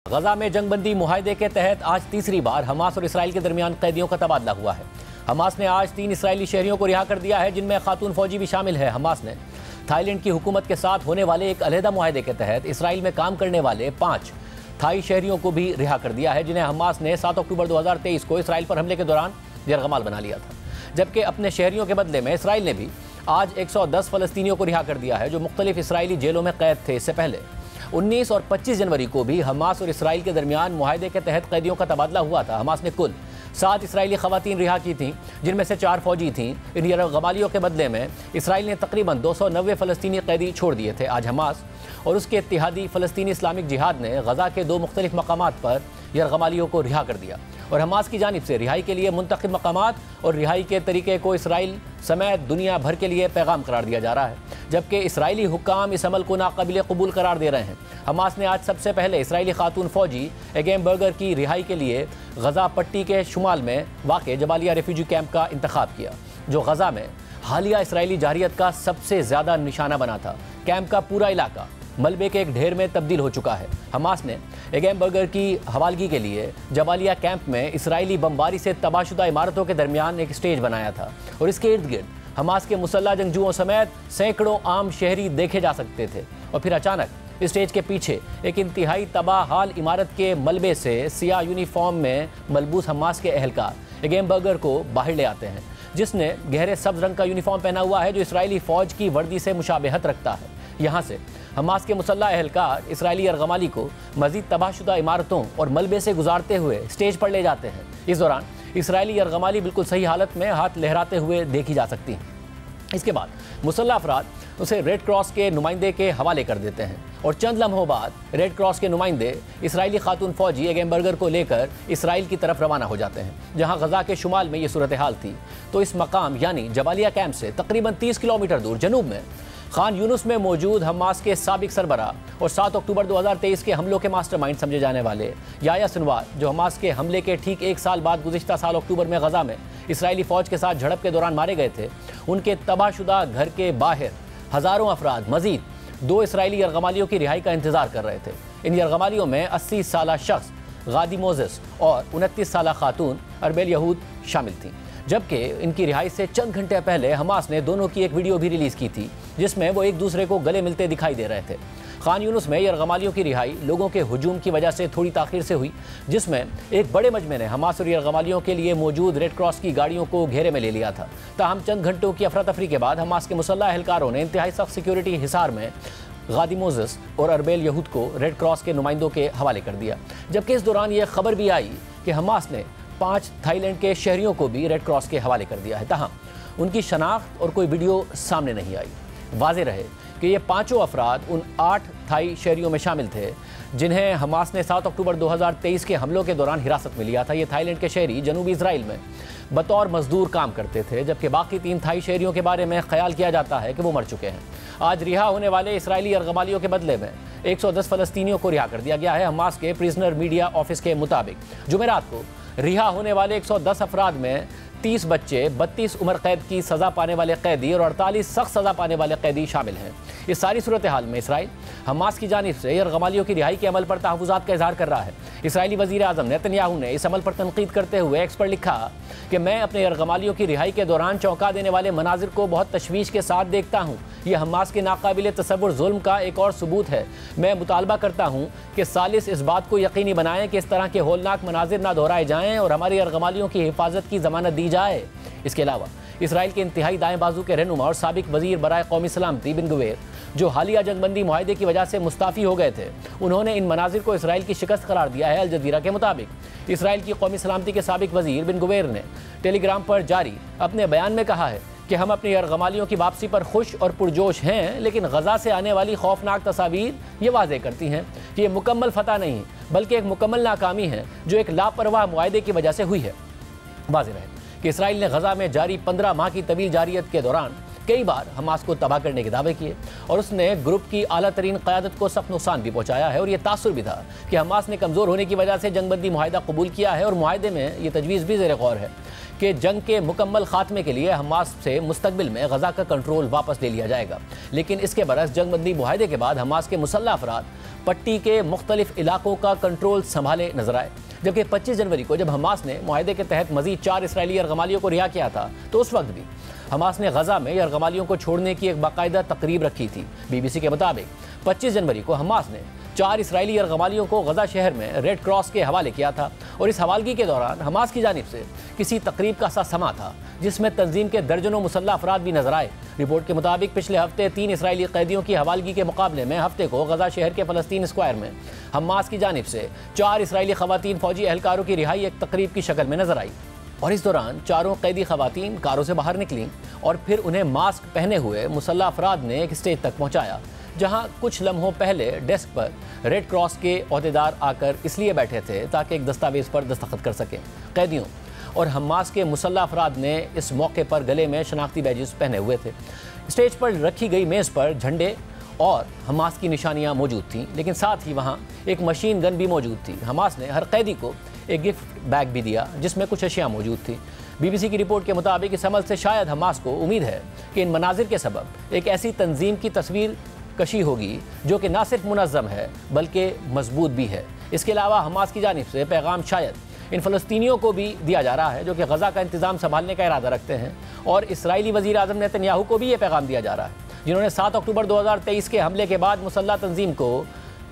गजा में जंगबंदी मुआहदे के तहत आज तीसरी बार हमास और इसराइल के दरमियान कैदियों का तबादला हुआ है। हमास ने आज 3 इसराइली शहरियों को रिहा कर दिया है, जिनमें खातून फौजी भी शामिल है। हमास ने थाईलैंड की हुकूमत के साथ होने वाले एक अलहदा मुआहदे के तहत इसराइल में काम करने वाले 5 थाई शहरियों को भी रिहा कर दिया है, जिन्हें हमास ने 7 अक्टूबर 2023 को इसराइल पर हमले के दौरान यरगमाल बना लिया था। जबकि अपने शहरियों के बदले में इसराइल ने भी आज 110 फ़लस्तीनियों को रिहा कर दिया है, जो मुख्तलिफ इसराइली जेलों में कैद थे। इससे पहले 19 और 25 जनवरी को भी हमास और इसराइल के दरमियान मुआहदे के तहत कैदियों का तबादला हुआ था। हमास ने कुल 7 इसराइली खवातीन रिहा की थीं, जिनमें से 4 फौजी थीं। इन यरगमालियों के बदले में इसराइल ने तकरीबन 290 फ़लस्तीनी कैदी छोड़ दिए थे। आज हमास और उसके इत्तेहादी फ़लस्तीनी इस्लामिक जिहाद ने गजा के 2 मुख्तलिफ मकामात पर यरगमालियों को रिहा कर दिया और हमास की जानिब से रिहाई के लिए मुंतखब मकामात और रिहाई के तरीके को इसराइल समेत दुनिया भर के लिए पैगाम करार दिया जा रहा है, जबकि इसराइली हुक्काम इस अमल को नाकाबिल कबूल करार दे रहे हैं। हमास ने आज सबसे पहले इसराइली खातून फौजी एगेम बर्गर की रिहाई के लिए गजा पट्टी के शुमाल में वाक़ जबालिया रेफ्यूजी कैंप का इंतखाब किया, जो गजा में हालिया इसराइली जारियत का सबसे ज़्यादा निशाना बना था। कैंप का पूरा इलाका मलबे के एक ढेर में तब्दील हो चुका है। हमास ने एगेम बर्गर की हवालगी के लिए जबालिया कैंप में इसराइली बमबारी से तबाहशुदा इमारतों के दरमियान एक स्टेज बनाया था और इसके इर्द गिर्द हमास के मुसल्ला जंगजुओं समेत सैकड़ों आम शहरी देखे जा सकते थे। और फिर अचानक स्टेज के पीछे एक इंतहाई तबाह हाल इमारत के मलबे से सियाह यूनिफॉर्म में मलबूस हमास के अहलकार एगेम बर्गर को बाहर ले आते हैं, जिसने गहरे सब्ज रंग का यूनिफॉर्म पहना हुआ है, जो इसराइली फ़ौज की वर्दी से मुशाबहत रखता है। यहाँ से हमास के मुसल्ला अहलकार इसराइली यरगमाली को मज़ीद तबाहशुदा इमारतों और मलबे से गुजारते हुए स्टेज पर ले जाते हैं। इस दौरान इसराइली यरगमाली बिल्कुल सही हालत में हाथ लहराते हुए देखी जा सकती हैं। इसके बाद मुसल्ला अफराद उसे रेड क्रॉस के नुमाइंदे के हवाले कर देते हैं और चंद लम्हों बाद रेड क्रॉस के नुमाइंदे इसराइली खातून फौजी एगेम बर्गर को लेकर इसराइल की तरफ रवाना हो जाते हैं, जहां गजा के शुमाल में ये सूरत हाल थी। तो इस मकाम यानी जबालिया कैंप से तकरीबन 30 किलोमीटर दूर जनूब में खान यूनुस में मौजूद हमास के साबिक सरबरा और 7 अक्टूबर 2023 के हमलों के मास्टरमाइंड समझे जाने वाले याह्या सिनवार, जो हमास के हमले के ठीक 1 साल बाद गुज़िश्ता साल अक्टूबर में गजा में इसराइली फ़ौज के साथ झड़प के दौरान मारे गए थे, उनके तबाहशुदा घर के बाहर हज़ारों अफराद मज़ीद 2 इसराइली यरगमालियों की रिहाई का इंतज़ार कर रहे थे। इन यरगमालियों में 80 साला शख्स गादी मोज़ेस और 29 साला खातून अरबेल यहूद शामिल थीं। जबकि इनकी रिहाई से चंद घंटे पहले हमास ने दोनों की एक वीडियो भी रिलीज़ की थी, जिसमें वो एक दूसरे को गले मिलते दिखाई दे रहे थे। खान यूनुस में यरगमालियों की रिहाई लोगों के हुजूम की वजह से थोड़ी ताख़ीर से हुई, जिसमें एक बड़े मजमे ने हमास और यरगमालियों के लिए मौजूद रेड क्रॉस की गाड़ियों को घेरे में ले लिया था। ताहम चंद घंटों की अफरा तफरी के बाद हमास के मुसल्ला अहलकारों ने इंतहाई सख्त सिक्योरिटी हिसार में गादी मोज़ेस और अरबेल यहूद को रेड क्रॉस के नुमाइंदों के हवाले कर दिया। जबकि इस दौरान यह खबर भी आई कि हमास ने 5 थाईलैंड के शहरियों को भी रेड क्रॉस के हवाले कर दिया है। तहाँ उनकी शनाख्त और कोई वीडियो सामने नहीं आई। वाज़ेह रहे कि ये 5 अफराद उन 8 थाई शहरियों में शामिल थे, जिन्हें हमास ने 7 अक्टूबर 2023 के हमलों के दौरान हिरासत में लिया था। ये थाईलैंड के शहरी जनूबी इसराइल में बतौर मजदूर काम करते थे, जबकि बाकी 3 थाई शहरियों के बारे में ख्याल किया जाता है कि वो मर चुके हैं। आज रिहा होने वाले इसराइली यरगमालियों के बदले में 110 फ़लस्तीनियों को रिहा कर दिया गया है। हमास के प्रिजनर मीडिया ऑफिस के मुताबिक जुमेरात को रिहा होने वाले 110 अफराद में 30 बच्चे, 32 उम्र कैद की सज़ा पाने वाले कैदी और 48 सख्त सज़ा पाने वाले कैदी शामिल हैं। इस सारी सूरत हाल में इसराइल हमास की जानिब से यरगमालियों की रिहाई के अमल पर तहफ़्फ़ुज़ात का इज़हार कर रहा है। इसराइली वज़ीर आज़म नेतन्याहू ने इस अमल पर तनक़ीद करते हुए एक्स पर लिखा कि मैं अपने यरगमालियों की रिहाई के दौरान चौंका देने वाले मनाजिर को बहुत तशवीश के साथ देखता हूँ। यह हमास के नाकाबिल तसव्वुर जुल्म का एक और सबूत है। मैं मुतालबा करता हूँ कि सालिस इस बात को यकीनी बनाएं कि इस तरह के होलनाक मनाजिर ना दोहराए जाएँ और हमारे यरगमालियों की हिफाजत की ज़मानत दी जाए। इसके अलावा इसराइल के इंतहाई दाएं बाजू के रहनुमा और साबिक वज़ीर बराए कौमी सलामती बिन गुवेर, जो हालिया जंगबंदी मुआहदे की वजह से मुस्ताफ़ी हो गए थे, उन्होंने इन मनाजिर को इसराइल की शिकस्त करार दिया है। अल जज़ीरा के मुताबिक इसराइल की कौमी सलामती के साबिक वज़ीर बिन गुवेर ने टेलीग्राम पर जारी अपने बयान में कहा है कि हम अपनी यरगमालियों की वापसी पर खुश और पुरजोश हैं, लेकिन गजा से आने वाली खौफनाक तस्वीर ये वाज़ेह करती हैं कि ये मुकम्मल फतह नहीं बल्कि एक मुकम्मल नाकामी है, जो एक लापरवाह मुआहदे की वजह से हुई है। वाज़ेह रहे कि इसराइल ने गजा में जारी 15 माह की तवील जारियत के दौरान कई बार हमास को तबाह करने के दावे किए और उसने ग्रुप की आला तरीन क़यादत को सख्त नुकसान भी पहुंचाया है। और यह तासुर भी था कि हमास ने कमज़ोर होने की वजह से जंगबंदी मुआहिदा कबूल किया है और मुआहिदे में यह तजवीज़ भी ज़ेर गौर है कि जंग के मुकम्मल खात्मे के लिए हमास से मुस्तकबिल में गजा का कंट्रोल वापस ले लिया जाएगा। लेकिन इसके बरस जंगबंदी मुआहिदे के बाद हमास के मुसल्लह अफराद पट्टी के मुख्तलिफ इलाकों का कंट्रोल संभाले नजर आए। जबकि 25 जनवरी को जब हमास ने मुआहिदे के तहत मजीद 4 इसराइली यरगमालियों को रिहा किया था तो उस वक्त भी हमास ने गजा में यरगमालियों को छोड़ने की एक बाकायदा तकरीब रखी थी। BBC के मुताबिक 25 जनवरी को हमास ने 4 इसराइली यरगमालियों को गजा शहर में रेड क्रॉस के हवाले किया था और इस हवालगी के दौरान हमास की जानिब से किसी तकरीब का सा समा था जिसमें तंजीम के दर्जनों मुसल्लह अफराद भी नजर आए। रिपोर्ट के मुताबिक पिछले हफ्ते 3 इसराइली कैदियों की हवालगी के मुकाबले में हफ्ते को गजा शहर के फ़लस्तीन स्क्वायर में हमास की जानिब से 4 इसराइली खवातीन फौजी एहलकारों की रिहाई एक तकरीब की शक्ल में नजर आई। और इस दौरान चारों कैदी खवातीन कारों से बाहर निकलीं और फिर उन्हें मास्क पहने हुए मुसल्लह अफराद ने एक स्टेज तक पहुँचाया जहाँ कुछ लम्हों पहले डेस्क पर रेड क्रॉस के अहदेदार आकर इसलिए बैठे थे ताकि एक दस्तावेज़ पर दस्तखत कर सकें। कैदियों और हमास के मुसल्लह अफराद ने इस मौके पर गले में शनाख्ती बैजेस पहने हुए थे। स्टेज पर रखी गई मेज़ पर झंडे और हमास की निशानियां मौजूद थीं, लेकिन साथ ही वहां एक मशीन गन भी मौजूद थी। हमास ने हर कैदी को एक गिफ्ट बैग भी दिया जिसमें कुछ अशिया मौजूद थी। BBC की रिपोर्ट के मुताबिक इस अमल से शायद हमास को उम्मीद है कि इन मनाजिर के सबब एक ऐसी तंजीम की तस्वीर कशी होगी जो कि ना सिर्फ मुनज़्ज़म है बल्कि मजबूत भी है। इसके अलावा हमास की जानिब से पैगाम शायद इन फ़लस्तीनियों को भी दिया जा रहा है जो कि गज़ा का इंतज़ाम संभालने का इरादा रखते हैं और इसराइली वज़ीर आज़म नेतन्याहू को भी ये पैगाम दिया जा रहा है जिन्होंने 7 अक्टूबर 2023 के हमले के बाद मुसल्लह तंजीम को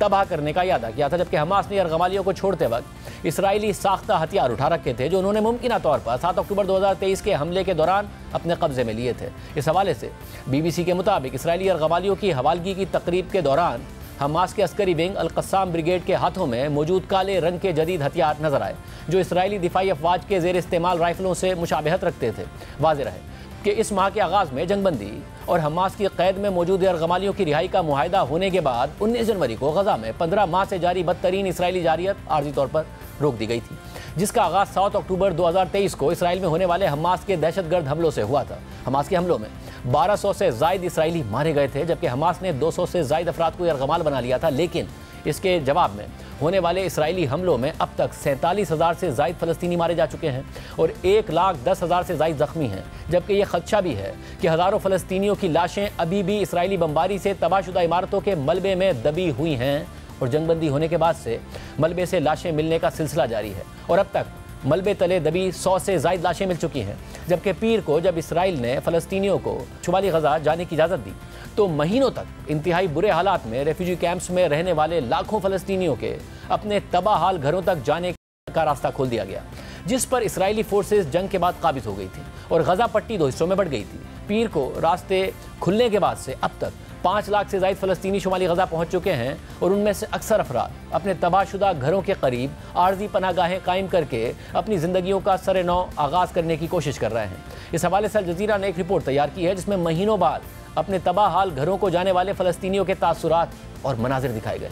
तबाह करने का इरादा किया था। जबकि हमास ने यरगमालियों को छोड़ते वक्त इसराइली साख्ता हथियार उठा रखे थे जो उन्होंने मुमकिन तौर पर 7 अक्टूबर 2023 के हमले के दौरान अपने कब्जे में लिए थे। इस हवाले से BBC के मुताबिक इसराइली यरगमालियों की हवालगी की तकरीब के दौरान हमास के अस्करी विंग अल-क़स्साम ब्रिगेड के हाथों में मौजूद काले रंग के जदीद हथियार नजर आए जो इसराइली दिफाई अफवाज के ज़ेर इस्तेमाल राइफलों से मुशाबहत रखते थे। वाज़ेह रहे कि इस माह के आगाज़ में जंगबंदी और हमास की क़ैद में मौजूद यरगमालियों की रिहाई का मुआहिदा होने के बाद 19 जनवरी को गज़ा में 15 माह से जारी बदतरीन इसराइली जारियत आर्जी तौर पर रोक दी गई थी जिसका आगाज़ 7 अक्टूबर 2023 को इसराइल में होने वाले हमास के दहशतगर्द हमलों से हुआ था। हमास के हमलों में 1200 से ज़ायद इसराइली मारे गए थे जबकि हमास ने 200 से ज़ायद अफराद को यरगमाल बना लिया था। लेकिन इसके जवाब में होने वाले इसराइली हमलों में अब तक 47,000 से ज़ायद फ़लस्तीनी मारे जा चुके हैं और 1,10,000 से ज़ायद ज़ख्मी हैं। जबकि यह खदशा भी है कि हज़ारों फ़लस्तीनियों की लाशें अभी भी इसराइली बमबारी से तबाहशुदा इमारतों के मलबे में दबी हुई हैं और जंगबंदी होने के बाद से मलबे से लाशें मिलने का सिलसिला जारी है और अब तक मलबे तले दबी 100 से ज़ायद लाशें मिल चुकी हैं। जबकि पीर को जब इसराइल ने फ़लस्तीनियों को शुमाली गज़ा जाने की इजाज़त दी तो महीनों तक इंतहाई बुरे हालात में रेफ्यूजी कैंप्स में रहने वाले लाखों फ़लस्तीनियों के अपने तबाह हाल घरों तक जाने का रास्ता खोल दिया गया जिस पर इसराइली फोर्सेस जंग के बाद काबिज हो गई थी और गज़ा पट्टी 2 हिस्सों में बढ़ गई थी। पीर को रास्ते खुलने के बाद से अब तक 5 लाख से ज़ायद फ़लस्तीनी शुमाली गज़ा पहुँच चुके हैं और उनमें से अक्सर अफराद अपने तबाहशुदा घरों के करीब आर्जी पनागाहें कायम करके अपनी ज़िंदगियों का सरे नौ आगाज़ करने की कोशिश कर रहे हैं। इस हवाले से अल जज़ीरा ने एक रिपोर्ट तैयार की है जिसमें महीनों बाद अपने तबाह हाल घरों को जाने वाले फ़लस्तीनियों के तासुरात और मनाजिर दिखाए गए।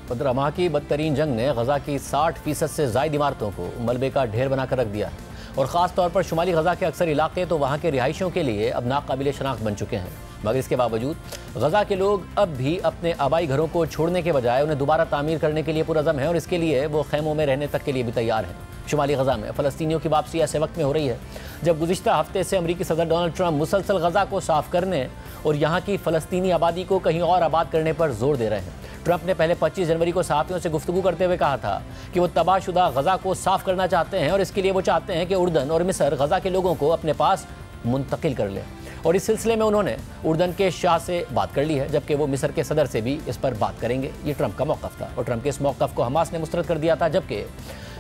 15 माह की बदतरीन जंग ने गज़ा की 60% से ज़ायद इमारतों को मलबे का ढेर बनाकर रख दिया है और ख़ास तौर पर शुमाली गज़ा के अक्सर इलाके तो वहाँ के रिहाइशों के लिए अब नाकाबिल शनाख्त बन चुके हैं। मगर इसके बावजूद गज़ा के लोग अब भी अपने आबाई घरों को छोड़ने के बजाय उन्हें दोबारा तामीर करने के लिए पुरज़म है और इसके लिए वो खैमों में रहने तक के लिए भी तैयार हैं। शुमाली गज़ा में फ़लस्तीनियों की वापसी ऐसे वक्त में हो रही है जब गुज़िश्ता हफ्ते से अमरीकी सदर डोनाल्ड ट्रंप मुसलसल गज़ा को साफ़ करने और यहाँ की फ़लस्तीनी आबादी को कहीं और आबाद करने पर जोर दे रहे हैं। ट्रंप ने पहले 25 जनवरी को सहाफ़ियों से गुफ्तगू करते हुए कहा था कि वो तबाहशुदा गज़ा को साफ़ करना चाहते हैं और इसके लिए वो चाहते हैं कि उर्दन और मिस्र गज़ा के लोगों को अपने पास मुंतकिल कर लें और इस सिलसिले में उन्होंने उर्दन के शाह से बात कर ली है जबकि वो मिस्र के सदर से भी इस पर बात करेंगे। ये ट्रंप का मौक़िफ़ था और ट्रंप के इस मौक़िफ़ को हमास ने मुस्तरद कर दिया था जबकि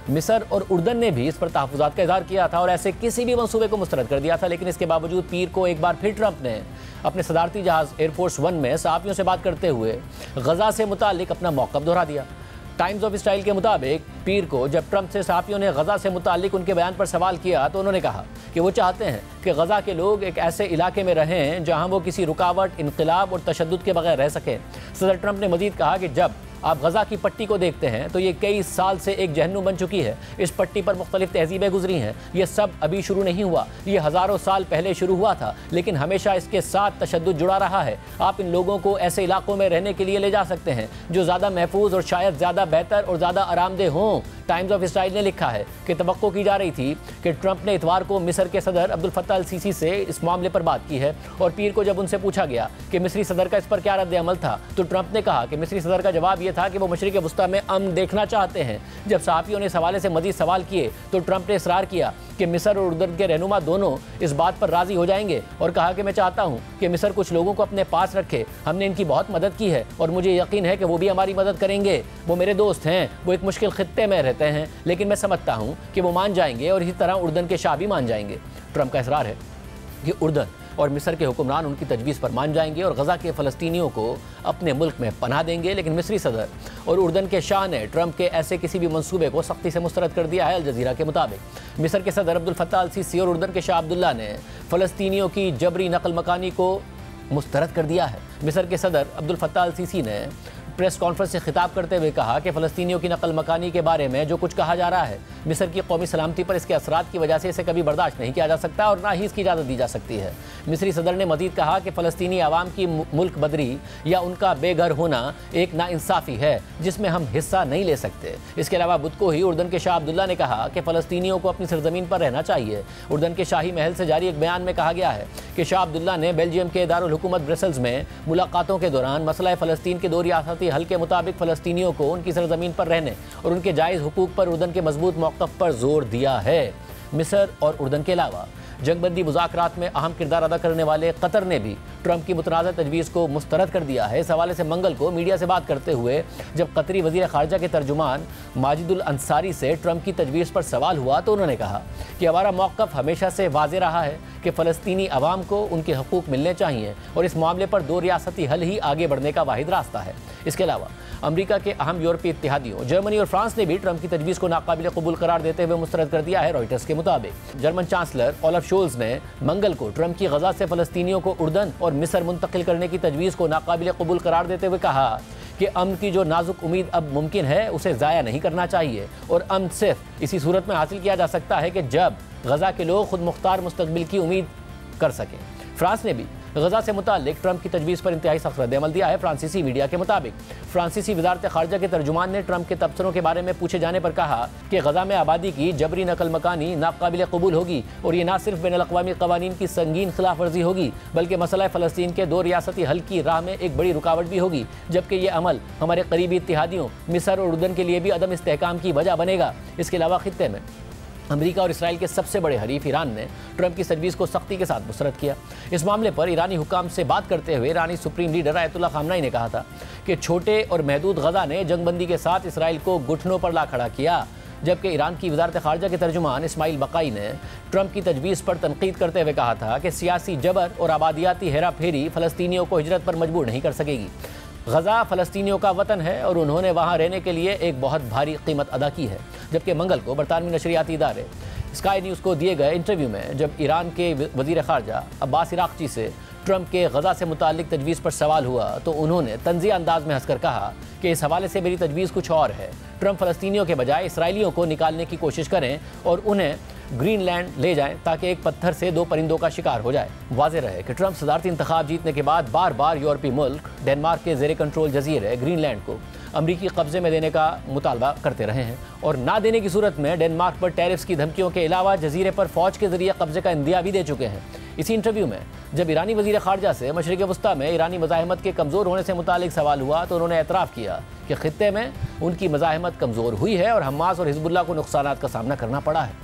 मिस्र और उर्दन ने भी इस पर तहफ़्फ़ुज़ात का इज़हार किया था और ऐसे किसी भी मंसूबे को मुस्तरद कर दिया था। लेकिन इसके बावजूद पीर को एक बार फिर ट्रंप ने अपने सदारती जहाज़ एयरफोर्स 1 में सहाफ़ियों से बात करते हुए गज़ा से मुताल्लिक़ अपना मौक़िफ़ दोहरा दिया। टाइम्स ऑफ इसराइल के मुताबिक पीर को जब ट्रंप से सहाफ़ियों ने गज़ा से मुताल्लिक़ उनके बयान पर सवाल किया तो उन्होंने कहा कि वो चाहते हैं कि गज़ा के लोग एक ऐसे इलाके में रहें जहाँ वो किसी रुकावट, इनक़िलाब और तशद्दुद के बगैर रह सकें। सदर ट्रंप ने मज़ीद कहा कि जब आप गजा की पट्टी को देखते हैं तो ये कई साल से एक जहन्नुम बन चुकी है। इस पट्टी पर मुख्तलिफ तहजीबें गुजरी हैं। ये सब अभी शुरू नहीं हुआ, ये हज़ारों साल पहले शुरू हुआ था, लेकिन हमेशा इसके साथ तशद्दुद जुड़ा रहा है। आप इन लोगों को ऐसे इलाकों में रहने के लिए ले जा सकते हैं जो ज़्यादा महफूज और शायद ज़्यादा बेहतर और ज़्यादा आरामदेह हों। टाइम्स ऑफ इसराइल ने लिखा है कि तवक्को की जा रही थी कि ट्रंप ने इतवार को मिस्र के सदर अब्दुल फत्ताह अल सीसी से इस मामले पर बात की है, और पीर को जब उनसे पूछा गया कि मिस्री सदर का इस पर क्या रद्द अमल था, तो ट्रंप ने कहा कि मिस्री सदर का जवाब यह था कि वो मशरिक़ वस्ता में अमन देखना चाहते हैं। जब सहाफ़ियों ने इस हवाले से मज़ीद सवाल किए तो ट्रंप ने इसरार किया कि मिस्र और उर्दन के रहनुमा दोनों इस बात पर राज़ी हो जाएंगे, और कहा कि मैं चाहता हूँ कि मिस्र कुछ लोगों को अपने पास रखे। हमने इनकी बहुत मदद की है और मुझे यकीन है कि वो भी हमारी मदद करेंगे। वो मेरे दोस्त हैं, वो एक मुश्किल खित्ते में रहते हैं, लेकिन मैं समझता हूँ कि वो मान जाएंगे और इसी तरह उर्दन के शाह भी मान जाएंगे। ट्रंप का इसरार है कि उर्दन और मिस्र के हुक्मरान उनकी तजवीज़ पर मान जाएंगे और गजा के फ़लस्तीनियों को अपने मुल्क में पनाह देंगे, लेकिन मिस्री सदर और उर्दन के शाह ने ट्रंप के ऐसे किसी भी मंसूबे को सख्ती से मुस्तरद कर दिया है। अल जज़ीरा के मुताबिक मिस्र के सदर अब्दुल फत्ताह अल सीसी और उर्दन के शाह अब्दुल्ला ने फ़लस्तीनियों की जबरी नकल मकानी को मुस्तरद कर दिया है। मिस्र के सदर अब्दुल फत्ताह अल सीसी ने प्रेस कॉन्फ्रेंस से खिताब करते हुए कहा कि फ़लस्तीनियों की नकल मकानी के बारे में जो कुछ कहा जा रहा है, मिस्र की कौमी सलामती पर इसके असरात की वजह से इसे कभी बर्दाश्त नहीं किया जा सकता और ना ही इसकी इजाज़त दी जा सकती है। मिस्री सदर ने मज़ीद कहा कि फ़लस्तीनी आवाम की मुल्क बदरी या उनका बेघर होना एक नाइंसाफ़ी है जिसमें हम हिस्सा नहीं ले सकते। इसके अलावा बुध को ही उर्दन के शाह अब्दुल्ला ने कहा कि फ़लस्तीनियों को अपनी सरजमीन पर रहना चाहिए। उर्दन के शाही महल से जारी एक बयान में कहा गया है कि शाह अब्दुल्ला ने बेल्जियम के दारुल हुकूमत ब्रसेल्स में मुलाकातों के दौरान मसला फ़लस्तीन के दो रियासती हल के मुताबिक फ़लस्तीनियों को उनकी सरजमीन पर रहने और उनके जायज़ हुकूक पर उर्दन के मजबूत मौक़िफ़ पर जोर दिया है। मिस्र और उर्दन के अलावा जंगबंदी मुज़ाकरात में अहम किरदार अदा करने वाले कतर ने भी ट्रंप की मुतनाज़ तजवीज़ को मुस्तरद कर दिया है। इस हवाले से मंगल को मीडिया से बात करते हुए जब कतरी वज़ीर ख़ारजा के तर्जुमान माजिदुल अंसारी से ट्रंप की तजवीज़ पर सवाल हुआ तो उन्होंने कहा कि हमारा मौक़िफ़ हमेशा से वाज़ेह रहा है कि फ़लस्तीनी अवाम को उनके हकूक़ मिलने चाहिए और इस मामले पर दो रियासती हल ही आगे बढ़ने का वाहिद रास्ता है। इसके अलावा अमेरिका के अहम यूरोपीय इत्तेहादियों जर्मनी और फ्रांस ने भी ट्रंप की तजवीज़ को नाकाबिल कबूल करार देते हुए मुस्तरद कर दिया है। रॉयटर्स के मुताबिक जर्मन चांसलर ओलाफ शोल्ज़ ने मंगल को ट्रंप की गजा से फ़लस्तीनियों को उर्दन और मिस्र मुंतकिल करने की तजवीज़ को नाकाबिल कबूल करार देते हुए कहा कि अमन की जो नाजुक उम्मीद अब मुमकिन है उसे ज़ाया नहीं करना चाहिए और अमन सिर्फ इसी सूरत में हासिल किया जा सकता है कि जब गजा के लोग खुद मुख्तार मुस्तकबिल की उम्मीद कर सकें। फ्रांस ने भी गजा से मुतालिक ट्रंप की तजवीज़ पर इंतहाई सख्त रद्द-ए-अमल दिया है। फ्रांसीसी मीडिया के मुताबिक फ्रांसीसी वज़ारत ख़ारजा के तर्जुमान ने ट्रंप के तबसरों के बारे में पूछे जाने पर कहा कि गजा में आबादी की जबरी नकल मकानी नाकाबिल कबूल होगी और ये न सिर्फ बैनुल-अक़वामी क़वानीन की संगीन खिलाफ वर्जी होगी बल्कि मसला फ़लस्तीन के दो रियासती हल की राह में एक बड़ी रुकावट भी होगी, जबकि ये अमल हमारे करीबी इत्तेहादियों मिस्र और उर्दन के लिए भी अदम इस्तेहकाम की वजह बनेगा। इसके अलावा खित्ते में अमेरिका और इसराइल के सबसे बड़े हरीफ ईरान ने ट्रंप की तजवीज़ को सख्ती के साथ मुस्तरद किया। इस मामले पर ईरानी हुकाम से बात करते हुए ईरानी सुप्रीम लीडर आयतुल्लाह ख़ामनेई ने कहा था कि छोटे और महदूद गजा ने जंगबंदी के साथ इसराइल को घुटनों पर ला खड़ा किया, जबकि ईरान की वज़ारत ख़ारजा के तर्जुमान इस्माइल बक़ाई ने ट्रंप की तजवीज़ पर तनकीद करते हुए कहा था कि सियासी जबर और आबादियाती हेरा फेरी फ़लस्तीनियों को हिजरत पर मजबूर नहीं कर सकेगी। गजा फ़लस्तीनियों का वतन है और उन्होंने वहाँ रहने के लिए एक बहुत भारी कीमत अदा की है। जबकि मंगल को बरतानवी नशरियाती इदारे स्काई न्यूज़ को दिए गए इंटरव्यू में जब ईरान के वज़ीर ख़ारजा अब्बास इराक़ची से ट्रंप के गजा से मुतालिक तजवीज़ पर सवाल हुआ तो उन्होंने तंज़िया अंदाज में हंसकर कहा कि इस हवाले से मेरी तजवीज़ कुछ और है। ट्रंप फ़लस्तीनियों के बजाय इसराइलियों को निकालने की कोशिश करें और उन्हें ग्रीनलैंड ले जाएं ताकि एक पत्थर से दो परिंदों का शिकार हो जाए। वाज़ेह रहे कि ट्रंप सदारती इंतखाब जीतने के बाद बार बार यूरोपीय मुल्क डेनमार्क के ज़ेर कंट्रोल जजीरे ग्रीनलैंड को अमरीकी कब्ज़े में देने का मुतालबा करते रहे हैं और ना देने की सूरत में डेनमार्क पर टैरिफ्स की धमकियों के अलावा जजीरे पर फ़ौज के ज़रिए कब्ज़े का इंदिया भी दे चुके हैं। इसी इंटरव्यू में जब ईरानी वज़ीर ख़ारजा से मशरिक़ वस्ता में ईरानी मज़ाहमत के कमज़ोर होने से मुतालिक सवाल हुआ तो उन्होंने एतराफ़ किया कि ख़ित्ते में उनकी मज़ाहमत कमज़ोर हुई है और हमास और हिज़्बुल्लाह को नुकसानात का सामना करना पड़ा है।